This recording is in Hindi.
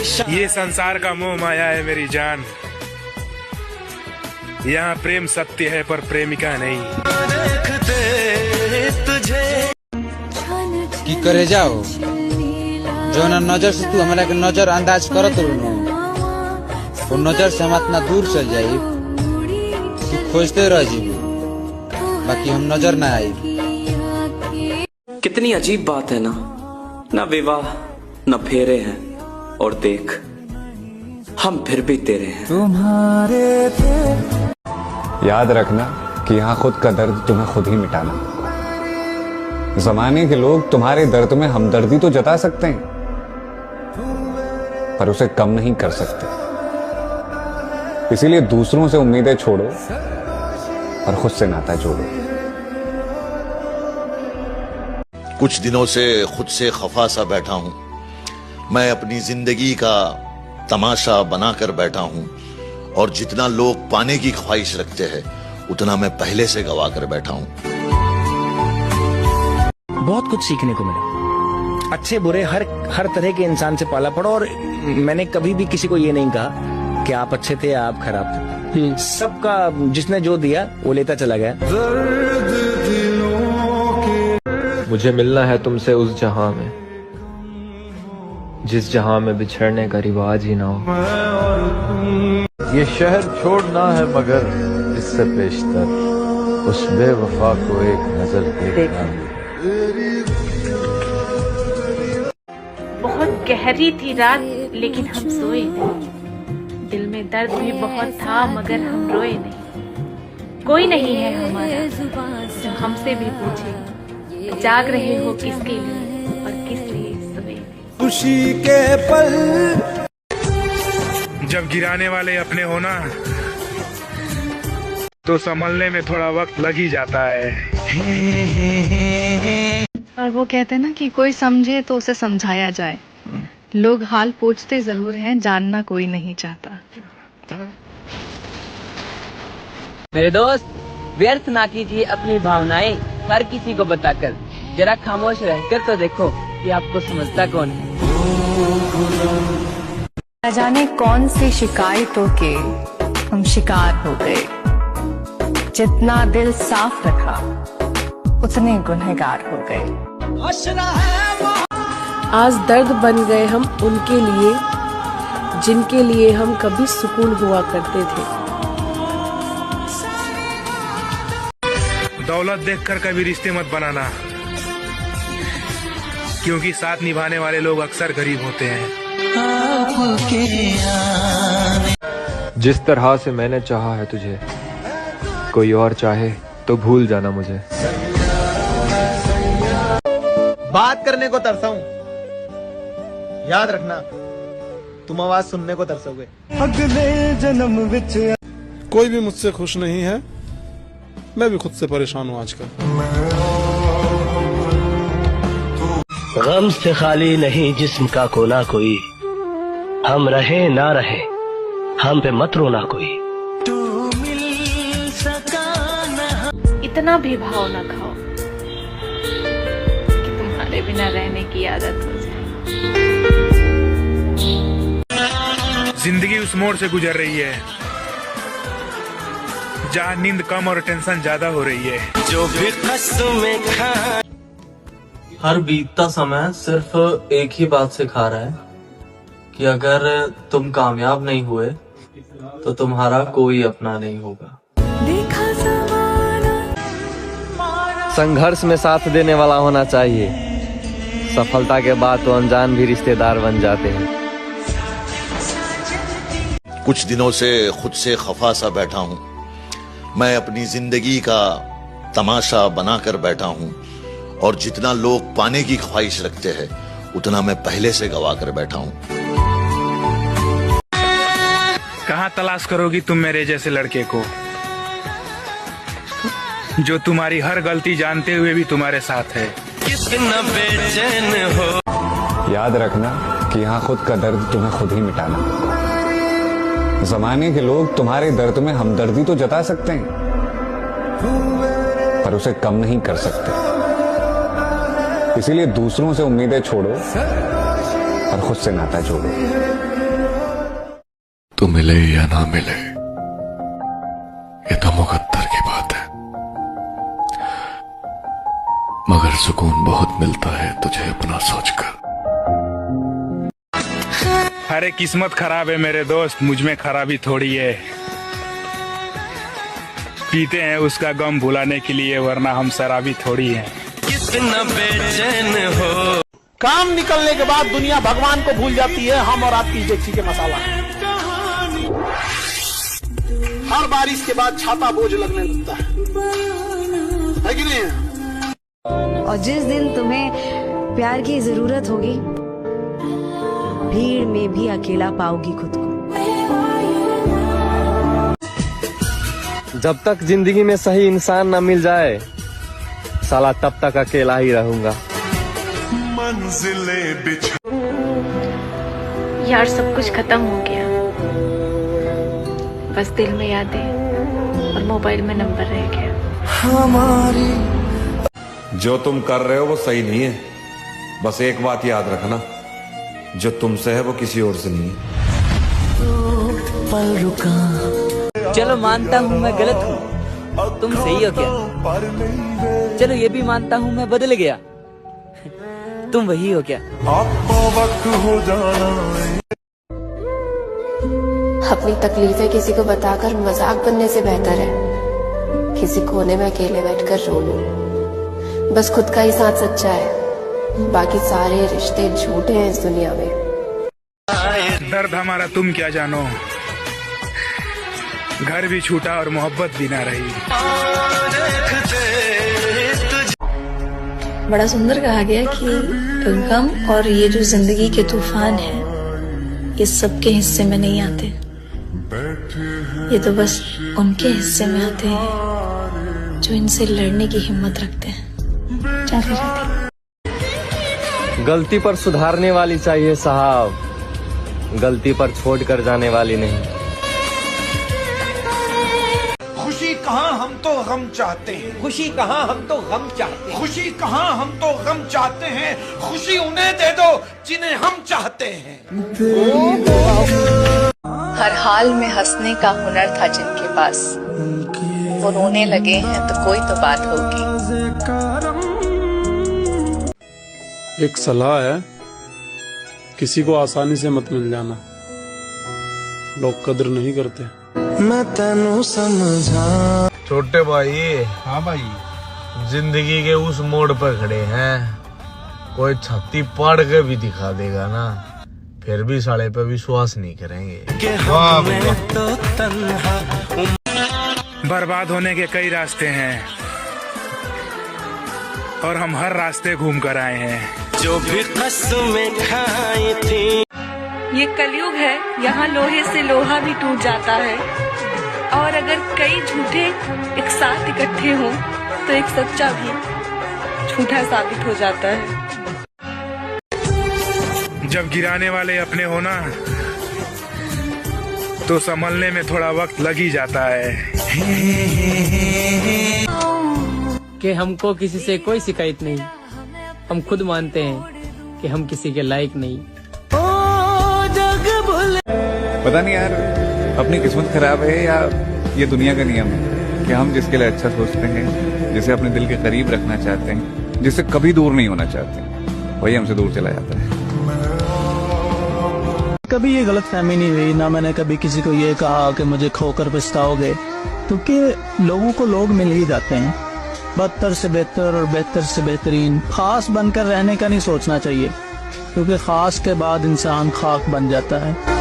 ये संसार का मोह माया है मेरी जान, यहाँ प्रेम सत्य है पर प्रेमिका नहीं। की करे जाओ जो ना नजर से तू हमारा के नजर अंदाज करत रहू, वो नजर से हम इतना दूर चल जाई तू खोजते रह जीबू, बाकी हम नजर ना आई। कितनी अजीब बात है ना विवाह न फेरे हैं, और देख हम फिर भी तेरे हैं। तुम्हारे याद रखना कि यहाँ खुद का दर्द तुम्हें खुद ही मिटाना। जमाने के लोग तुम्हारे दर्द में हमदर्दी तो जता सकते हैं, पर उसे कम नहीं कर सकते। इसीलिए दूसरों से उम्मीदें छोड़ो और खुद से नाता जोड़ो। कुछ दिनों से खुद से खफा सा बैठा हूं, मैं अपनी जिंदगी का तमाशा बनाकर बैठा हूं, और जितना लोग पाने की ख्वाहिश रखते हैं उतना मैं पहले से गवा कर बैठा हूं। बहुत कुछ सीखने को मिला, अच्छे बुरे हर तरह के इंसान से पाला पड़ा, और मैंने कभी भी किसी को ये नहीं कहा कि आप अच्छे थे या आप खराब थे। सबका जिसने जो दिया वो लेता चला गया। मुझे मिलना है तुमसे उस जहां में जिस जहां में बिछड़ने का रिवाज ही ना हो। ये शहर छोड़ना है मगर इससे पेशतर उस बेवफा को एक नजर देखना। बहुत गहरी थी रात लेकिन हम सोए नहीं, दिल में दर्द भी बहुत था मगर हम रोए नहीं। कोई नहीं है हमारा जो हमसे भी पूछे जाग रहे हो किसके लिए और किस लिए सोए। खुशी के पल जब गिराने वाले अपने होना तो संभलने में थोड़ा वक्त लग ही जाता है। और वो कहते हैं ना कि कोई समझे तो उसे समझाया जाए। लोग हाल पूछते जरूर हैं, जानना कोई नहीं चाहता। मेरे दोस्त, व्यर्थ ना कीजिए अपनी भावनाएं हर किसी को बताकर। जरा खामोश रहकर तो देखो कि आपको समझता कौन है। न जाने कौन सी शिकायतों के हम शिकार हो गए। जितना दिल साफ रखा उतने गुनहगार हो गए। आज दर्द बन गए हम उनके लिए जिनके लिए हम कभी सुकून हुआ करते थे। दौलत देखकर कभी रिश्ते मत बनाना, क्योंकि साथ निभाने वाले लोग अक्सर गरीब होते हैं। जिस तरह से मैंने चाहा है तुझे, कोई और चाहे तो भूल जाना मुझे। बात करने को तरसा हूं, याद रखना तुम आवाज सुनने को तरसोगे। अगले जन्म विच कोई भी मुझसे खुश नहीं है, मैं भी खुद से परेशान हूँ आजकल। गम से खाली नहीं जिस्म का कोना कोई, हम रहे ना रहे हम पे मत रोना कोई। इतना भी भाव न खाओ कि तुम्हारे बिना रहने की आदत हो जाए। जिंदगी उस मोड़ से गुजर रही है जहाँ नींद कम और टेंशन ज्यादा हो रही है। जो भी कसमें खा हर बीतता समय सिर्फ एक ही बात सिखा रहा है कि अगर तुम कामयाब नहीं हुए तो तुम्हारा कोई अपना नहीं होगा। संघर्ष में साथ देने वाला होना चाहिए, सफलता के बाद तो अनजान भी रिश्तेदार बन जाते हैं। कुछ दिनों से खुद से खफा सा बैठा हूं, मैं अपनी जिंदगी का तमाशा बनाकर बैठा हूं, और जितना लोग पाने की ख्वाहिश रखते हैं उतना मैं पहले से गवा कर बैठा हूं। कहाँ तलाश करोगी तुम मेरे जैसे लड़के को जो तुम्हारी हर गलती जानते हुए भी तुम्हारे साथ है। कितना बेचैन हो। याद रखना कि यहाँ खुद का दर्द तुम्हें खुद ही मिटाना। जमाने के लोग तुम्हारे दर्द में हमदर्दी तो जता सकते हैं, पर उसे कम नहीं कर सकते। इसीलिए दूसरों से उम्मीदें छोड़ो और खुद से नाता जोड़ो। तो मिले या ना मिले ये तो मुकद्दर की बात है, मगर सुकून बहुत मिलता है तुझे अपना सोचकर। अरे किस्मत खराब है मेरे दोस्त, मुझ में खराबी थोड़ी है। पीते हैं उसका गम भुलाने के लिए, वरना हम शराबी थोड़ी हैं। कितना बेचैन हो। काम निकलने के बाद दुनिया भगवान को भूल जाती है, हम और आपकी डेगची के मसाला। हर बारिश के बाद छाता बोझ लगने लगता है कि नहीं? और जिस दिन तुम्हें प्यार की जरूरत होगी, भीड़ में भी अकेला पाओगी खुद को। जब तक जिंदगी में सही इंसान ना मिल जाए, साला तब तक अकेला ही रहूंगा। यार सब कुछ खत्म हो गया, बस दिल में यादें और मोबाइल में नंबर रह गया। जो तुम कर रहे हो वो सही नहीं है, बस एक बात याद रखना, जो तुमसे है वो किसी और से नहीं है। चलो मानता हूँ मैं गलत हूँ, तुम सही हो क्या? चलो ये भी मानता हूँ मैं बदल गया, तुम वही हो क्या? अपनी तकलीफें किसी को बताकर मजाक बनने से बेहतर है किसी कोने में अकेले बैठकर रो लूं। बस खुद का ही साथ सच्चा है, बाकी सारे रिश्ते झूठे हैं इस दुनिया में। दर्द हमारा तुम क्या जानो, घर भी छूटा और मोहब्बत भी ना रही। बड़ा सुंदर कहा गया कि गम और ये जो जिंदगी के तूफान हैं, ये सबके हिस्से में नहीं आते, ये तो बस उनके हिस्से में आते हैं जो इनसे लड़ने की हिम्मत रखते हैं। गलती पर सुधारने वाली चाहिए साहब, गलती पर छोड़ कर जाने वाली नहीं। खुशी कहाँ हम तो गम चाहते हैं, खुशी कहाँ हम तो गम चाहते हैं, खुशी कहाँ हम तो गम चाहते हैं, खुशी उन्हें दे दो जिन्हें हम चाहते हैं। हर हाल में हंसने का हुनर था जिनके पास, वो रोने लगे हैं तो कोई तो बात होगी। एक सलाह है, किसी को आसानी से मत मिल जाना, लोग कदर नहीं करते। मैं तेनू समझा। छोटे भाई। हाँ भाई। जिंदगी के उस मोड़ पर खड़े हैं, कोई छाती पाड़ के भी दिखा देगा ना, फिर भी साले पे विश्वास नहीं करेंगे। बर्बाद होने के कई रास्ते हैं और हम हर रास्ते घूम कर आए हैं। जो भी कसमें खाई थी। ये कलयुग है, यहाँ लोहे से लोहा भी टूट जाता है, और अगर कई झूठे एक साथ इकट्ठे हों तो एक सच्चा भी झूठा साबित हो जाता है। जब गिराने वाले अपने हो ना, तो संभलने में थोड़ा वक्त लग ही जाता है। कि हमको किसी से कोई शिकायत नहीं, हम खुद मानते हैं कि हम किसी के लायक नहीं। पता नहीं यार, अपनी किस्मत खराब है या ये दुनिया का नियम है कि हम जिसके लिए अच्छा सोचते हैं, जिसे अपने दिल के करीब रखना चाहते हैं, जिससे कभी दूर नहीं होना चाहते, वही हमसे दूर चला जाता है। कभी ये गलतफहमी नहीं हुई, ना मैंने कभी किसी को ये कहा कि मुझे खोकर पछताओगे, क्योंकि लोगों को लोग मिल ही जाते हैं। बदतर से बेहतर और बेहतर से बेहतरीन, खास बनकर रहने का नहीं सोचना चाहिए, क्योंकि खास के बाद इंसान खाक बन जाता है।